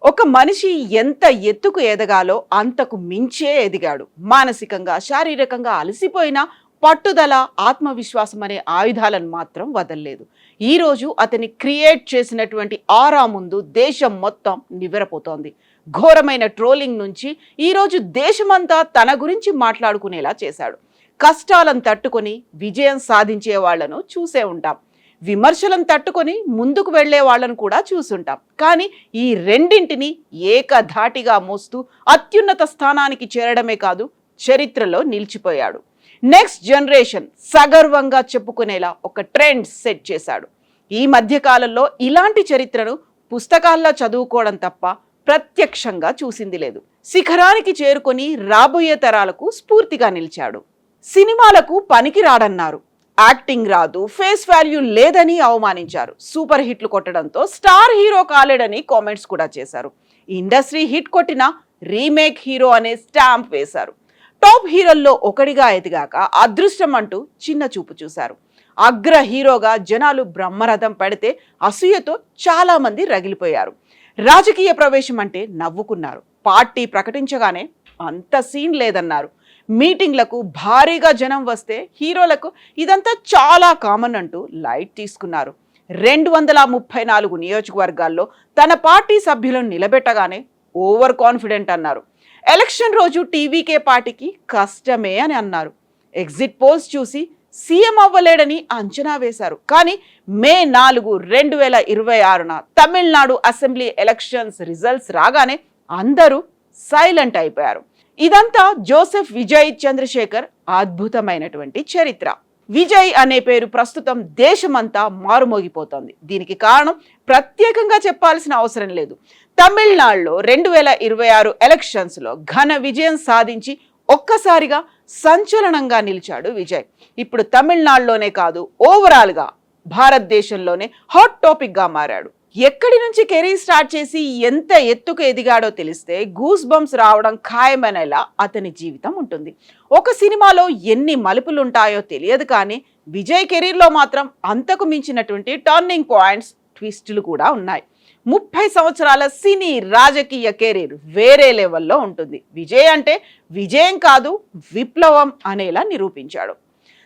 ఒక మనిషి ఎంత ఎత్తుకు ఎదగాలో అంతకు మించే ఎదిగాడు. మానసికంగా, శారీరకంగా అలసిపోయినా పట్టుదల, ఆత్మవిశ్వాసం అనే ఆయుధాలను మాత్రం వదల్లేదు. ఈరోజు అతని క్రియేట్ చేసినటువంటి ఆరా ముందు దేశం మొత్తం నివ్వెరపోతోంది. ఘోరమైన ట్రోలింగ్ నుంచి ఈరోజు దేశమంతా తన గురించి మాట్లాడుకునేలా చేశాడు. కష్టాలను తట్టుకొని విజయం సాధించే వాళ్లను చూసే ఉంటాం. విమర్శలను తట్టుకొని ముందుకు వెళ్లే వాళ్ళను కూడా చూసుంటాం. కానీ ఈ రెండింటిని ఏకధాటిగా మోస్తూ అత్యున్నత స్థానానికి చేరడమే కాదు, చరిత్రలో నిలిచిపోయాడు. నెక్స్ట్ జనరేషన్ సగర్వంగా చెప్పుకునేలా ఒక ట్రెండ్ సెట్ చేశాడు. ఈ మధ్య కాలంలో ఇలాంటి చరిత్రను పుస్తకాల్లో చదువుకోవడం తప్ప ప్రత్యక్షంగా చూసింది లేదు. శిఖరానికి చేరుకొని రాబోయే తరాలకు స్ఫూర్తిగా నిలిచాడు. సినిమాలకు పనికి రాడన్నారు, యాక్టింగ్ రాదు, ఫేస్ వాల్యూ లేదని అవమానించారు. సూపర్ హిట్లు కొట్టడంతో స్టార్ హీరో కాలేడని కామెంట్స్ కూడా చేశారు. ఇండస్ట్రీ హిట్ కొట్టిన రీమేక్ హీరో అనే స్టాంప్ వేశారు. టాప్ హీరోల్లో ఒకడిగా ఎదిగాక అదృష్టం అంటూ చిన్న చూపు చూశారు. అగ్ర హీరోగా జనాలు బ్రహ్మరథం పడితే అసూయతో చాలా మంది రగిలిపోయారు. రాజకీయ ప్రవేశం అంటే నవ్వుకున్నారు. పార్టీ ప్రకటించగానే అంత సీన్ లేదన్నారు. మీటింగ్లకు భారీగా జనం వస్తే హీరోలకు ఇదంతా చాలా కామన్ అంటూ లైట్ తీసుకున్నారు. 234 నియోజకవర్గాల్లో తన పార్టీ సభ్యులను నిలబెట్టగానే ఓవర్ కాన్ఫిడెంట్ అన్నారు. ఎలక్షన్ రోజు టీవీకే పార్టీకి కష్టమే అని అన్నారు. ఎగ్జిట్ పోల్స్ చూసి సీఎం అవ్వలేడని అంచనా వేశారు. కానీ మే 4, 2026న తమిళనాడు అసెంబ్లీ ఎలక్షన్స్ రిజల్ట్స్ రాగానే అందరూ సైలెంట్ అయిపోయారు. ఇదంతా జోసెఫ్ విజయ్ చంద్రశేఖర్ అద్భుతమైనటువంటి చరిత్ర. విజయ్ అనే పేరు ప్రస్తుతం దేశమంతా మారుమోగిపోతోంది. దీనికి కారణం ప్రత్యేకంగా చెప్పాల్సిన అవసరం లేదు. తమిళనాడులో 2026 ఎలక్షన్స్లో ఘన విజయం సాధించి ఒక్కసారిగా సంచలనంగా నిలిచాడు విజయ్. ఇప్పుడు తమిళనాడులోనే కాదు, ఓవరాల్గా భారతదేశంలోనే హాట్ టాపిక్గా మారాడు. ఎక్కడి నుంచి కెరీర్ స్టార్ట్ చేసి ఎంత ఎత్తుకు ఎదిగాడో తెలిస్తే గూస్ బంప్స్ రావడం ఖాయమనేలా అతని జీవితం ఉంటుంది. ఒక సినిమాలో ఎన్ని మలుపులుంటాయో తెలియదు, కానీ విజయ్ కెరీర్లో మాత్రం అంతకు మించినటువంటి టర్నింగ్ పాయింట్స్, ట్విస్టులు కూడా ఉన్నాయి. 30 సంవత్సరాల సినీ రాజకీయ కెరీర్ వేరే లెవెల్లో ఉంటుంది. విజయ్ అంటే విజయం కాదు, విప్లవం అనేలా నిరూపించాడు.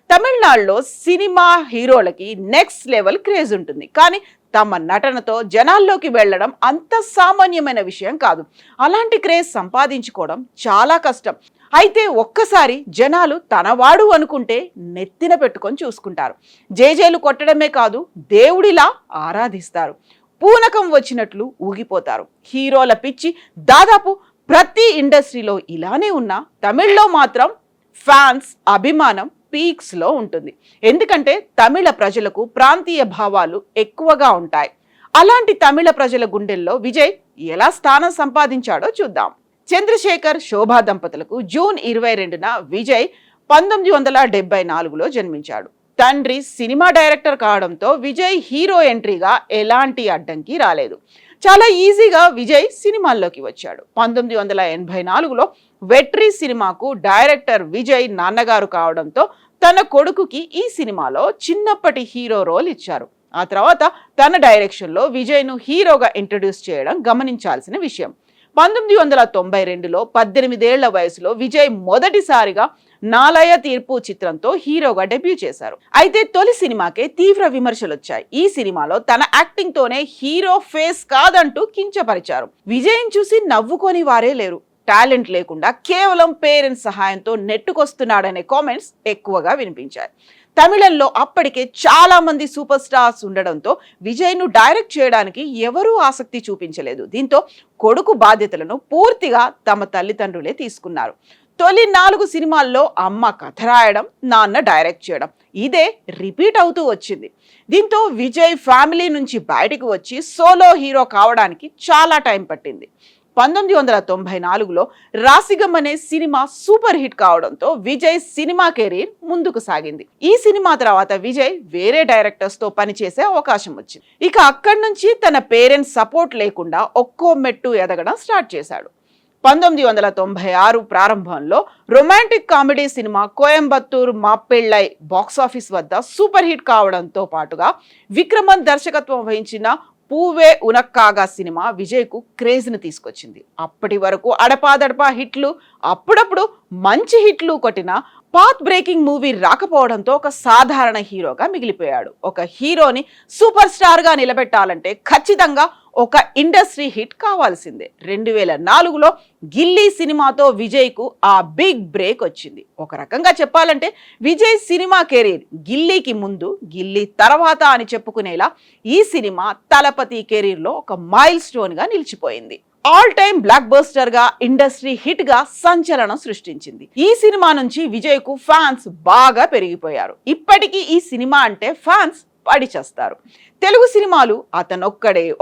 తమిళనాడులో సినిమా హీరోలకి నెక్స్ట్ లెవెల్ క్రేజ్ ఉంటుంది, కానీ తమ నటనతో జనాల్లోకి వెళ్ళడం అంత సామాన్యమైన విషయం కాదు. అలాంటి క్రేజ్ సంపాదించుకోవడం చాలా కష్టం. అయితే ఒక్కసారి జనాలు తనవాడు అనుకుంటే నెత్తిన పెట్టుకొని చూసుకుంటారు. జేజేలు కొట్టడమే కాదు, దేవుడిలా ఆరాధిస్తారు. పూనకం వచ్చినట్లు ఊగిపోతారు. హీరోల పిచ్చి దాదాపు ప్రతి ఇండస్ట్రీలో ఇలానే ఉన్నా తమిళ్లో మాత్రం ఫ్యాన్స్ అభిమానం పీక్స్లో ఉంటుంది. ఎందుకంటే తమిళ ప్రజలకు ప్రాంతీయ భావాలు ఎక్కువగా ఉంటాయి. అలాంటి తమిళ ప్రజల గుండెల్లో విజయ్ ఎలా స్థానం సంపాదించాడో చూద్దాం. చంద్రశేఖర్, శోభా దంపతులకు జూన్ 22న విజయ్ 1974లో జన్మించాడు. తండ్రి సినిమా డైరెక్టర్ కావడంతో విజయ్ హీరో ఎంట్రీగా ఎలాంటి అడ్డంకి రాలేదు. చాలా ఈజీగా విజయ్ సినిమాల్లోకి వచ్చాడు. 1984లో వెట్రి సినిమాకు డైరెక్టర్ విజయ్ నాన్నగారు కావడంతో తన కొడుకుకి ఈ సినిమాలో చిన్నప్పటి హీరో రోల్ ఇచ్చారు. ఆ తర్వాత తన డైరెక్షన్లో విజయ్ను హీరోగా ఇంట్రడ్యూస్ చేయడం గమనించాల్సిన విషయం. 1992లో 18 ఏళ్ల వయసులో విజయ్ మొదటిసారిగా నాలయ తీర్పు చిత్రంతో హీరోగా డెబ్యూ చేశారు. అయితే తొలి సినిమాకే తీవ్ర విమర్శలు వచ్చాయి. ఈ సినిమాలో తన యాక్టింగ్ తోనే హీరో ఫేస్ కాదంటూ కించపరిచారు. విజయ్ని చూసి నవ్వుకొని వారే లేరు. టాలెంట్ లేకుండా కేవలం పేరెంట్స్ సహాయంతో నెట్టుకొస్తున్నాడనే కామెంట్స్ ఎక్కువగా వినిపించాయి. తమిళంలో అప్పటికే చాలా మంది సూపర్ స్టార్స్ ఉండడంతో విజయ్ను డైరెక్ట్ చేయడానికి ఎవరూ ఆసక్తి చూపించలేదు. దీంతో కొడుకు బాధ్యతలను పూర్తిగా తమ తల్లిదండ్రులే తీసుకున్నారు. తొలి 4 సినిమాల్లో అమ్మ కథ రాయడం, నాన్న డైరెక్ట్ చేయడం, ఇదే రిపీట్ అవుతూ వచ్చింది. దీంతో విజయ్ ఫ్యామిలీ నుంచి బయటకు వచ్చి సోలో హీరో కావడానికి చాలా టైం పట్టింది. 1994లో రాసిగం అనే సినిమా సూపర్ హిట్ కావడంతో విజయ్ సినిమా కెరీర్ ముందుకు సాగింది. ఈ సినిమా తర్వాత విజయ్ వేరే డైరెక్టర్స్ తో పనిచేసే అవకాశం వచ్చింది. ఇక అక్కడి నుంచి తన పేరెంట్స్ సపోర్ట్ లేకుండా ఒక్కో మెట్టు ఎదగడం స్టార్ట్ చేశాడు. 1996 ప్రారంభంలో romantic comedy cinema Coimbatore Mappillai box office వద్ద సూపర్ హిట్ కావడంతో పాటుగా విక్రమన్ దర్శకత్వం వహించిన పూవే ఉనక్కాగా సినిమా విజయ్కు క్రేజ్ని తీసుకొచ్చింది. అప్పటి వరకు అడపాదడపా హిట్లు, అప్పుడప్పుడు మంచి హిట్లు కొట్టిన పాత్ బ్రేకింగ్ మూవీ రాకపోవడంతో ఒక సాధారణ హీరోగా మిగిలిపోయాడు. ఒక హీరోని సూపర్ స్టార్గా నిలబెట్టాలంటే ఖచ్చితంగా ఒక ఇండస్ట్రీ హిట్ కావాల్సిందే. 2004లో గిల్లీ సినిమాతో విజయ్కు ఆ బిగ్ బ్రేక్ వచ్చింది. ఒక రకంగా చెప్పాలంటే విజయ్ సినిమా కెరీర్ గిల్లీకి ముందు, గిల్లీ తర్వాత అని చెప్పుకునేలా ఈ సినిమా తలపతి కెరీర్లో ఒక మైల్ స్టోన్గా నిలిచిపోయింది. ఆల్ టైమ్ బ్లాక్ బస్టర్ గా, ఇండస్ట్రీ హిట్ గా సంచలనం సృష్టించింది. ఈ సినిమా నుంచి విజయ్ కు ఫ్యాన్స్ బాగా పెరిగిపోయారు. ఇప్పటికీ ఈ సినిమా అంటే ఫ్యాన్స్ పడి చేస్తారు. తెలుగు సినిమాలు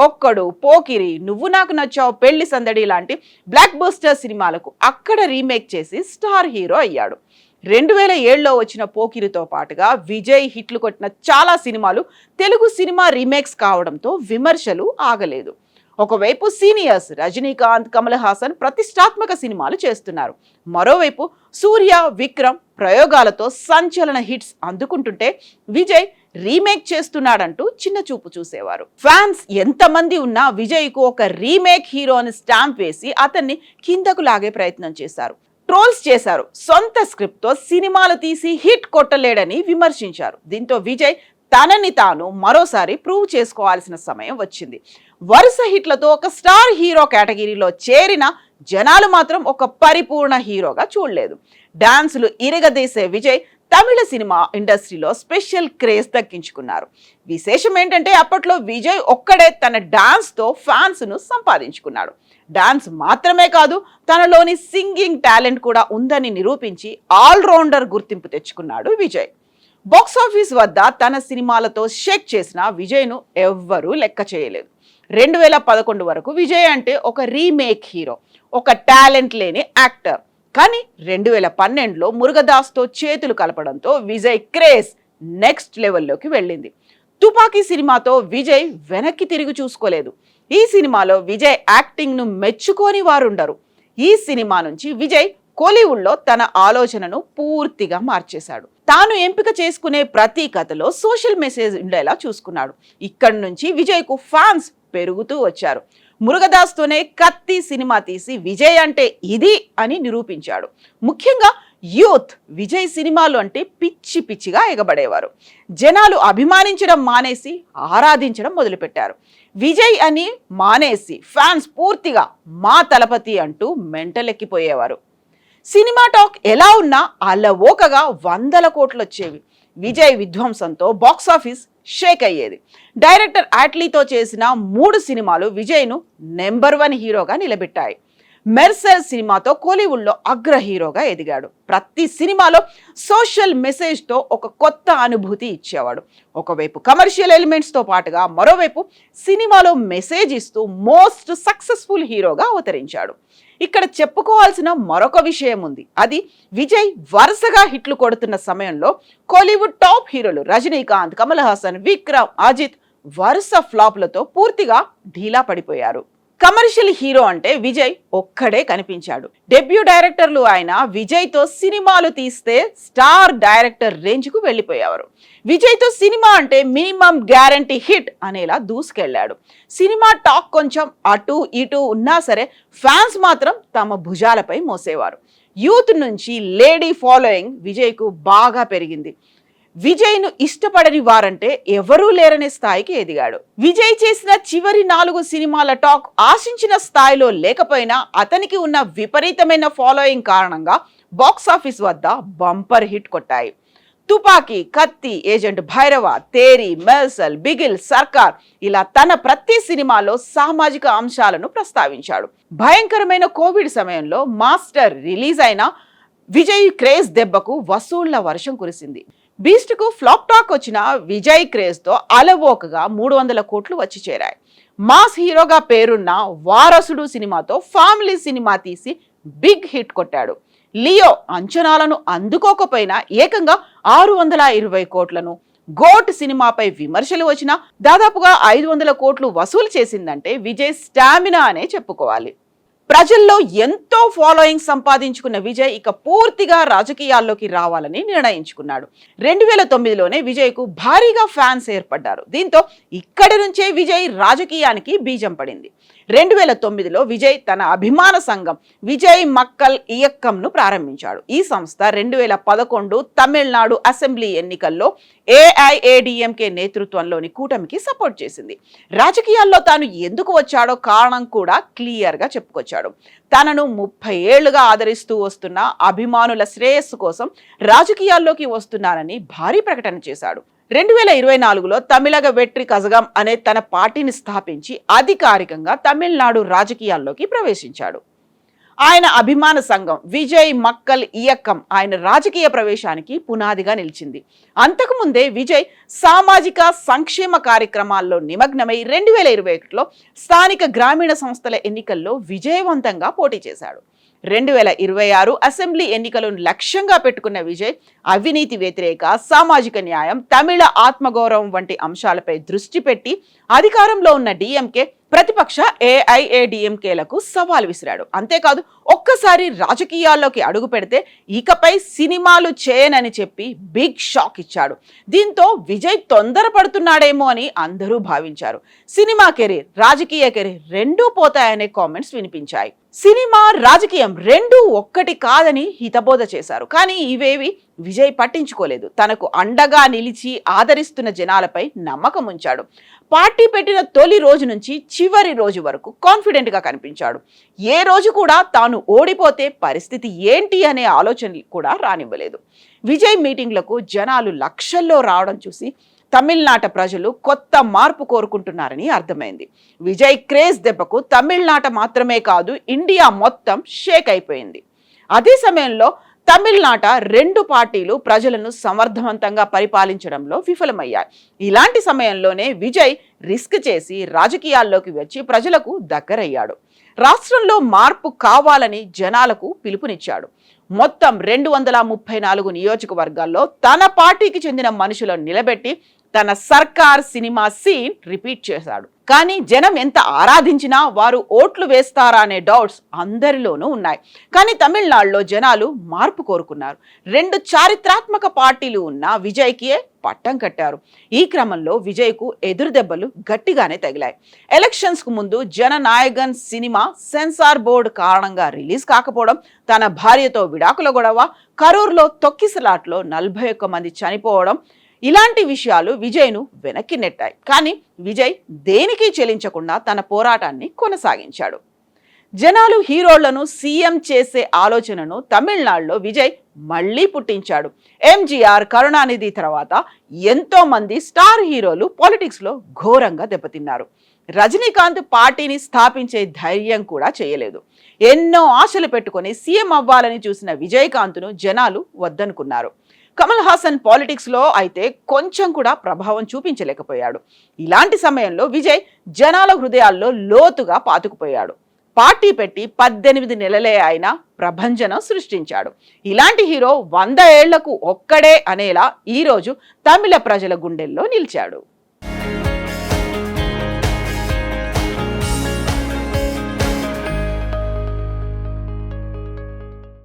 ఒక్కడు, పోకిరి, నువ్వు నాకు నచ్చావు, పెళ్లి సందడి లాంటి బ్లాక్ బస్టర్ సినిమాలకు అక్కడ రీమేక్ చేసి స్టార్ హీరో అయ్యాడు. 2007లో వచ్చిన పోకిరితో పాటుగా విజయ్ హిట్లు కొట్టిన చాలా సినిమాలు తెలుగు సినిమా రీమేక్స్ కావడంతో విమర్శలు ఆగలేదు. ఒకవైపు సీనియర్స్ రజనీకాంత్, కమల్ హాసన్ ప్రతిష్టాత్మక సినిమాలు చేస్తున్నారు. మరోవైపు సూర్య, విక్రమ్ ప్రయోగాలతో సంచలన హిట్స్ అందుకుంటుంటే విజయ్ రీమేక్ చేస్తున్నాడంటూ చిన్న చూపు చూసేవారు. ఫ్యాన్స్ ఎంతమంది ఉన్నా విజయ్కు ఒక రీమేక్ హీరోని స్టాంప్ వేసి అతన్ని కిందకు లాగే ప్రయత్నం చేశారు. ట్రోల్స్ చేశారు. సొంత స్క్రిప్ట్ తో సినిమాలు తీసి హిట్ కొట్టలేడని విమర్శించారు. దీంతో విజయ్ తనని తాను మరోసారి ప్రూవ్ చేసుకోవాల్సిన సమయం వచ్చింది. వరుస హిట్లతో ఒక స్టార్ హీరో కేటగిరీలో చేరిన జనాలు మాత్రం ఒక పరిపూర్ణ హీరోగా చూడలేదు. డాన్సులు ఇరగదీసే విజయ్ తమిళ సినిమా ఇండస్ట్రీలో స్పెషల్ క్రేజ్ దక్కించుకున్నారు. విశేషం ఏంటంటే అప్పట్లో విజయ్ ఒక్కడే తన డాన్స్తో ఫ్యాన్స్ను సంపాదించుకున్నాడు. డాన్స్ మాత్రమే కాదు, తనలోని సింగింగ్ టాలెంట్ కూడా ఉందని నిరూపించి ఆల్రౌండర్ గుర్తింపు తెచ్చుకున్నాడు విజయ్. బాక్సాఫీస్ వద్ద తన సినిమాలతో షేక్ చేసిన విజయ్ను ఎవ్వరూ లెక్క చేయలేదు. 2011 వరకు విజయ్ అంటే ఒక రీమేక్ హీరో, ఒక టాలెంట్ లేని యాక్టర్. కానీ 2012లో మురుగదాస్తో చేతులు కలపడంతో విజయ్ క్రేజ్ నెక్స్ట్ లెవెల్లోకి వెళ్ళింది. తుపాకీ సినిమాతో విజయ్ వెనక్కి తిరిగి చూసుకోలేదు. ఈ సినిమాలో విజయ్ యాక్టింగ్ను మెచ్చుకోని వారుండరు. ఈ సినిమా నుంచి విజయ్ కోలీవుడ్లో తన ఆలోచనను పూర్తిగా మార్చేశాడు. తాను ఎంపిక చేసుకునే ప్రతి కథలో సోషల్ మెసేజ్ ఉండేలా చూసుకున్నాడు. ఇక్కడి నుంచి విజయ్కు ఫ్యాన్స్ పెరుగుతూ వచ్చారు. మురుగదాస్తోనే కత్తి సినిమా తీసి విజయ్ అంటే ఇది అని నిరూపించాడు. ముఖ్యంగా యూత్ విజయ్ సినిమాలు అంటే పిచ్చి పిచ్చిగా ఎగబడేవారు. జనాలు అభిమానించడం మానేసి ఆరాధించడం మొదలుపెట్టారు. విజయ్ అని మానేసి ఫ్యాన్స్ పూర్తిగా మా తలపతి అంటూ మెంటలెక్కిపోయేవారు. సినిమా టాక్ ఎలా ఉన్నా అలవోకగా 100 కోట్లు వచ్చేవి. విజయ్ విధ్వంసంతో బాక్సాఫీస్ షేక్ అయ్యేది. డైరెక్టర్ ఆట్లీతో చేసిన 3 సినిమాలు విజయ్ను నెంబర్ 1 హీరోగా నిలబెట్టాయి. మెర్సెల్ సినిమాతో కోలీవుడ్లో అగ్ర హీరోగా ఎదిగాడు. ప్రతి సినిమాలో సోషల్ మెసేజ్తో ఒక కొత్త అనుభూతి ఇచ్చేవాడు. ఒకవైపు కమర్షియల్ ఎలిమెంట్స్తో పాటుగా మరోవైపు సినిమాలో మెసేజ్ ఇస్తూ మోస్ట్ సక్సెస్ఫుల్ హీరోగా అవతరించాడు. ఇక్కడ చెప్పుకోవాల్సిన మరొక విషయం ఉంది. అది విజయ్ వరుసగా హిట్లు కొడుతున్న సమయంలో కోలీవుడ్ టాప్ హీరోలు రజనీకాంత్, కమల్ హాసన్, విక్రమ్, అజిత్ వరుస ఫ్లాప్లతో పూర్తిగా ఢీలా పడిపోయారు. కమర్షియల్ హీరో అంటే విజయ్ ఒక్కడే కనిపించాడు. డెబ్యూ డైరెక్టర్లు ఆయన విజయ్తో సినిమాలు తీస్తే స్టార్ డైరెక్టర్ రేంజ్కు వెళ్ళిపోయేవారు. విజయ్తో సినిమా అంటే మినిమం గ్యారంటీ హిట్ అనేలా దూసుకెళ్లాడు. సినిమా టాక్ కొంచెం అటు ఇటు ఉన్నా సరే ఫ్యాన్స్ మాత్రం తమ భుజాలపై మోసేవారు. యూత్ నుంచి లేడీ ఫాలోయింగ్ విజయ్కు బాగా పెరిగింది. విజయ్ను ఇష్టపడని వారంటే ఎవరూ లేరనే స్థాయికి ఎదిగాడు. విజయ్ చేసిన చివరి 4 సినిమాల టాక్ ఆశించిన స్థాయిలో లేకపోయినా అతనికి ఉన్న విపరీతమైన ఫాలోయింగ్ కారణంగా బాక్సాఫీస్ వద్ద బంపర్ హిట్ కొట్టాయి. తుపాకీ, కత్తి, ఏజెంట్ భైరవ, తేరి, మెర్సల్, బిగిల్, సర్కార్ ఇలా తన ప్రతి సినిమాలో సామాజిక అంశాలను ప్రస్తావించాడు. భయంకరమైన కోవిడ్ సమయంలో మాస్టర్ రిలీజ్ అయిన విజయ్ క్రేజ్ దెబ్బకు వసూళ్ల వర్షం కురిసింది. బీస్ట్ కు ఫ్లాప్ టాక్ వచ్చిన విజయ్ క్రేజ్ తో అలవోకగా 300 కోట్లు వచ్చి చేరాయి. మాస్ హీరోగా పేరున్న వారసుడు సినిమాతో ఫ్యామిలీ సినిమా తీసి బిగ్ హిట్ కొట్టాడు. లియో అంచనాలను అందుకోకపోయినా ఏకంగా 620 కోట్లను, గోట్ సినిమాపై విమర్శలు వచ్చినా దాదాపుగా 500 కోట్లు వసూలు చేసిందంటే విజయ్ స్టామినా అనే చెప్పుకోవాలి. ప్రజల్లో ఎంతో ఫాలోయింగ్ సంపాదించుకున్న విజయ్ ఇక పూర్తిగా రాజకీయాల్లోకి రావాలని నిర్ణయించుకున్నాడు. 2009లోనే విజయ్కు భారీగా ఫ్యాన్స్ ఏర్పడ్డారు. దీంతో ఇక్కడి నుంచే విజయ్ రాజకీయానికి బీజం పడింది. 2009లో విజయ్ తన అభిమాన సంఘం విజయ్ మక్కల్ ఇయక్కంను ప్రారంభించాడు. ఈ సంస్థ 2011 తమిళనాడు అసెంబ్లీ ఎన్నికల్లో ఏఐఏడిఎంకే నేతృత్వంలోని కూటమికి సపోర్ట్ చేసింది. రాజకీయాల్లో తాను ఎందుకు వచ్చాడో కారణం కూడా క్లియర్గా చెప్పుకొచ్చాడు. తనను 30 ఏళ్లుగా ఆదరిస్తూ వస్తున్న అభిమానుల శ్రేయస్సు కోసం రాజకీయాల్లోకి వస్తున్నానని భారీ ప్రకటన చేశాడు. 2024లో తమిళగ వెట్రి కజగం అనే తన పార్టీని స్థాపించి అధికారికంగా తమిళనాడు రాజకీయాల్లోకి ప్రవేశించాడు. ఆయన అభిమాన సంఘం విజయ్ మక్కల్ ఇయక్కం ఆయన రాజకీయ ప్రవేశానికి పునాదిగా నిలిచింది. అంతకుముందే విజయ్ సామాజిక సంక్షేమ కార్యక్రమాల్లో నిమగ్నమై 2021లో స్థానిక గ్రామీణ సంస్థల ఎన్నికల్లో విజయవంతంగా పోటీ చేశాడు. 2026 అసెంబ్లీ ఎన్నికలను లక్ష్యంగా పెట్టుకున్న విజయ్ అవినీతి వ్యతిరేక, సామాజిక న్యాయం, తమిళ ఆత్మగౌరవం వంటి అంశాలపై దృష్టి పెట్టి అధికారంలో ఉన్న డిఎంకే, ప్రతిపక్ష ఏఐఏడిఎంకేలకు సవాల్ విసిరాడు. అంతేకాదు ఒక్కసారి రాజకీయాల్లోకి అడుగు పెడితే ఇకపై సినిమాలు చేయనని చెప్పి బిగ్ షాక్ ఇచ్చాడు. దీంతో విజయ్ తొందరపడుతున్నాడేమో అని అందరూ భావించారు. సినిమా కెరీర్, రాజకీయ కెరీర్ రెండూ పోతాయనే కామెంట్స్ వినిపించాయి. సినిమా, రాజకీయం రెండూ ఒక్కటి కాదని హితబోధ చేశారు. కానీ ఇవేవి విజయ్ పట్టించుకోలేదు. తనకు అండగా నిలిచి ఆదరిస్తున్న జనాలపై నమ్మకం ఉంచాడు. పార్టీ పెట్టిన తొలి రోజు నుంచి చివరి రోజు వరకు కాన్ఫిడెంట్ గా కనిపించాడు. ఏ రోజు కూడా తాను ఓడిపోతే పరిస్థితి ఏంటి అనే ఆలోచన కూడా రానివ్వలేదు. విజయ్ మీటింగ్లకు జనాలు లక్షల్లో రావడం చూసి తమిళనాట ప్రజలు కొత్త మార్పు కోరుకుంటున్నారని అర్థమైంది. విజయ్ క్రేజ్ దెబ్బకు తమిళనాట మాత్రమే కాదు, ఇండియా మొత్తం షేక్ అయిపోయింది. అదే సమయంలో తమిళనాట రెండు పార్టీలు ప్రజలను సమర్థవంతంగా పరిపాలించడంలో విఫలమయ్యాయి. ఇలాంటి సమయంలోనే విజయ్ రిస్క్ చేసి రాజకీయాల్లోకి వచ్చి ప్రజలకు దగ్గరయ్యాడు. రాష్ట్రంలో మార్పు కావాలని జనాలకు పిలుపునిచ్చాడు. మొత్తం 234 నియోజకవర్గాల్లో తన పార్టీకి చెందిన మనుషులను నిలబెట్టి తన సర్కార్ సినిమా సీన్ రిపీట్ చేశాడు. కానీ జనం ఎంత ఆరాధించినా వారు ఓట్లు వేస్తారా అనే డౌట్స్ అందరిలోనూ ఉన్నాయి. కానీ తమిళనాడులో జనాలు మార్పు కోరుకున్నారు. 2 చారిత్రాత్మక పార్టీలు ఉన్న విజయ్కి పట్టం కట్టారు. ఈ క్రమంలో విజయ్కు ఎదురు దెబ్బలు గట్టిగానే తగిలాయి. ఎలక్షన్స్ కు ముందు జననాయగన్ సినిమా సెన్సార్ బోర్డు కారణంగా రిలీజ్ కాకపోవడం, తన భార్యతో విడాకుల గొడవ, కరూర్లో తొక్కిసలాట్లో 41 మంది చనిపోవడం, ఇలాంటి విషయాలు విజయ్ను వెనక్కి నెట్టాయి. కానీ విజయ్ దేనికి చెలించకుండా తన పోరాటాన్ని కొనసాగించాడు. జనాలు హీరోళ్లను సీఎం చేసే ఆలోచనను తమిళనాడులో విజయ్ మళ్లీ పుట్టించాడు. ఎంజీఆర్, కరుణానిధి తర్వాత ఎంతో మంది స్టార్ హీరోలు పాలిటిక్స్ లో ఘోరంగా దెబ్బతిన్నారు. రజనీకాంత్ పార్టీని స్థాపించే ధైర్యం కూడా చేయలేదు. ఎన్నో ఆశలు పెట్టుకుని సీఎం అవ్వాలని చూసిన విజయకాంత్ను జనాలు వద్దనుకున్నారు. కమల్ హాసన్ పాలిటిక్స్ లో అయితే కొంచెం కూడా ప్రభావం చూపించలేకపోయాడు. ఇలాంటి సమయంలో విజయ్ జనాల హృదయాల్లో లోతుగా పాతుకుపోయాడు. పార్టీ పెట్టి 18 నెలలే అయినా ప్రభంజనం సృష్టించాడు. ఇలాంటి హీరో 100 ఏళ్లకు ఒక్కడే అనేలా ఈరోజు తమిళ ప్రజల గుండెల్లో నిలిచాడు.